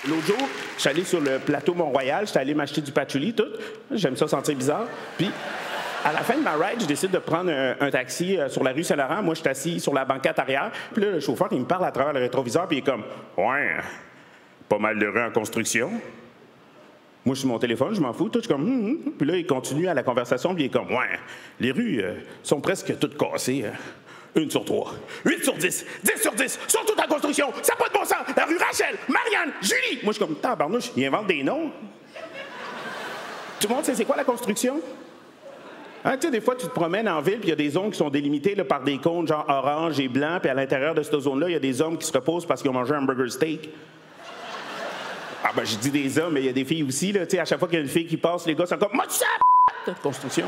L'autre jour, je suis allé sur le plateau Mont-Royal, j'étais allé m'acheter du patchouli, tout. J'aime ça sentir bizarre. Puis, à la fin de ma ride, je décide de prendre un taxi sur la rue Saint-Laurent. Moi, je suis assis sur la banquette arrière. Puis là, le chauffeur, il me parle à travers le rétroviseur, puis il est comme « Ouais, pas mal de rues en construction. » Moi, je suis sur mon téléphone, je m'en fous, tout. Je suis comme « Puis là, il continue à la conversation, puis il est comme « Ouais, les rues sont presque toutes cassées. 1 sur 3, 8 sur 10, 10 sur 10, sont toutes en construction. Ça n'a pas de bon sens. La rue Rachel, Marianne, Julie. » Moi, je suis comme, tabarnouche, ils inventent des noms. Tout le monde sait c'est quoi la construction? Hein, tu sais, des fois, tu te promènes en ville, puis il y a des zones qui sont délimitées là, par des cônes genre orange et blanc, puis à l'intérieur de cette zone-là, il y a des hommes qui se reposent parce qu'ils ont mangé un burger steak. Ah ben, je dis des hommes, mais il y a des filles aussi, là. Tu sais, à chaque fois qu'il y a une fille qui passe, les gars sont comme, moi, tu sais, construction.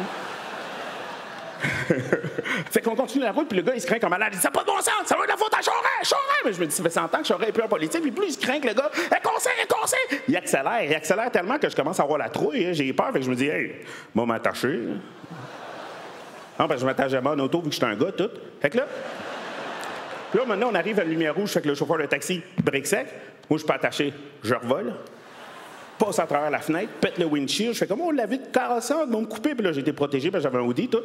Fait qu'on continue la route, puis le gars, il se craint comme malade. Il dit, ça n'a pas de bon sens, ça va être la faute à Charest. Mais je me dis, ça fait 100 ans que Charest est plus en politique, puis plus il se craint que le gars, il accélère tellement que je commence à avoir la trouille. Hein. J'ai peur, fait que je me dis, hey, moi, m'attacher. Non, parce que je m'attache jamais en auto, vu que je suis un gars, tout. Fait que là, maintenant, on arrive à la lumière rouge, fait que le chauffeur de taxi break sec. Moi, je suis pas attaché, je revole. Passe à travers la fenêtre, pète le windshield. Je fais comme, on l'a vu de carrosseur, ils vont me couper. Puis là, j'ai été protégé, parce que j'avais un hoodie, tout.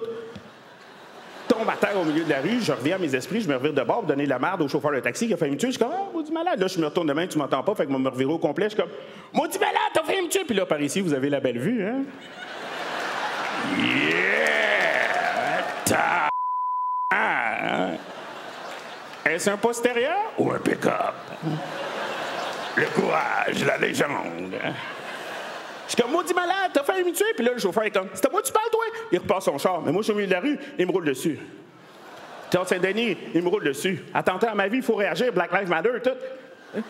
Tombe à terre au milieu de la rue, je reviens à mes esprits, je me revire de bord pour donner la merde au chauffeur de taxi qui a failli me tuer. Je suis comme, oh, maudit malade. Là, je me retourne de main, tu m'entends pas, fait que je me revire au complet. Je suis comme, maudit malade, t'as failli me tuer. Puis là, par ici, vous avez la belle vue, hein? Yeah! Est-ce un postérieur ou un pick-up? Le courage, la légende. Je suis comme, maudit malade, t'as failli me tuer. Puis là, le chauffeur est comme, c'est à moi que tu parles, toi? Il repart son char. Mais moi, je suis au milieu de la rue, il me roule dessus. Théâtre Saint-Denis, il me roule dessus. Attentat à ma vie, il faut réagir, Black Lives Matter, tout.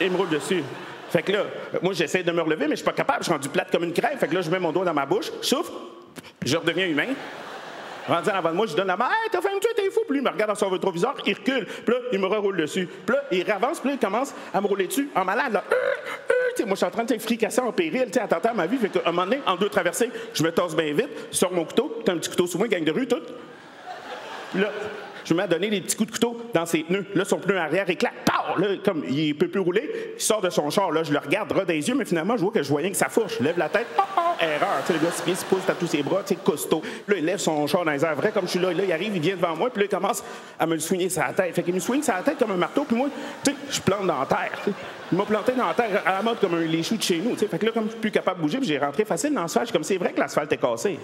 Il me roule dessus. Fait que là, moi, j'essaie de me relever, mais je suis pas capable, je suis rendu plate comme une crêpe. Fait que là, je mets mon doigt dans ma bouche, je souffle, je redeviens humain. Rendu en avant de moi, je donne la main. Hey, t'as fait me tuer, t'es fou. Puis lui, il me regarde dans son rétroviseur, il recule. Puis là, il me reroule dessus. Puis là, il avance, puis là, il commence à me rouler dessus en malade. Là. Moi, je suis en train de fricasser en péril, attentant à ma vie. Fait qu'à un moment donné, en 2 traversées, je me tasse bien vite, je sors mon couteau, t'as un petit couteau sous moi, gang de rue, tout. Puis là, je me mets à donner des petits coups de couteau dans ses pneus. Là, son pneu arrière éclate. Pow! Là, comme il peut plus rouler, il sort de son char. Là, je le regarde droit dans les yeux, mais finalement, je vois que je vois rien que ça fourche. Je lève la tête. Erreur. Tu sais, le gars, 6 pieds, 6 pouces, t'as tous ses bras, tu sais, costaud. Là, il lève son char dans les airs, vrai comme je suis là. Là, il arrive, il vient devant moi, puis là, il commence à me le soigner sur la tête. Fait qu'il me soigne sur la tête comme un marteau, puis moi, tu sais, je plante dans la terre. T'sais. Il m'a planté dans la terre à la mode comme les choux de chez nous. T'sais. Fait que là, comme je suis plus capable de bouger, puis j'ai rentré facile dans l'asphalte. Comme c'est vrai que l'asphalte est cassé.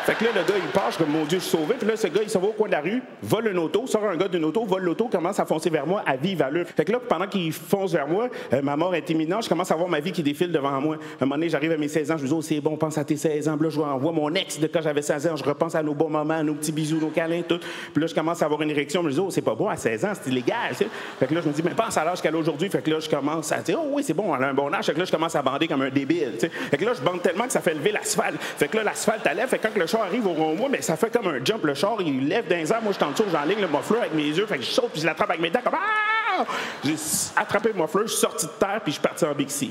Fait que là, le gars, il part, je suis comme, mon Dieu, je suis sauvé. Puis là, ce gars, il s'en va au coin de la rue, vole une auto, sort un gars d'une auto, vole l'auto, commence à foncer vers moi à vive allure. Fait que là, pendant qu'il fonce vers moi, ma mort est imminente, je commence à voir ma vie qui défile devant moi. À un moment donné, j'arrive à mes 16 ans, je me dis, oh, c'est bon, pense à tes 16 ans. Puis là, je renvoie mon ex de quand j'avais 16 ans, je repense à nos bons moments, à nos petits bisous, nos câlins, tout. Puis là, je commence à avoir une érection, je me dis, oh, c'est pas bon, à 16 ans, c'est illégal. T'sais. Fait que là, je me dis, mais pense à l'âge qu'elle a aujourd'hui. Fait que là, je commence à dire, oh oui, c'est bon, elle a un bon âge. Fait que là, je commence à bander comme un débile. T'sais. Fait que là, je bande tellement que ça fait lever l'asphalte. Fait que là, l'asphalte à lève. Fait que quand le char arrive au rond, mais ça fait comme un jump, le char, il lève dans les airs, moi je t'en dessous, j'enligne le muffler avec mes yeux, fait que je saute, puis je l'attrape avec mes dents, comme ah! J'ai attrapé le muffler, je suis sorti de terre, puis je suis parti en Bixi.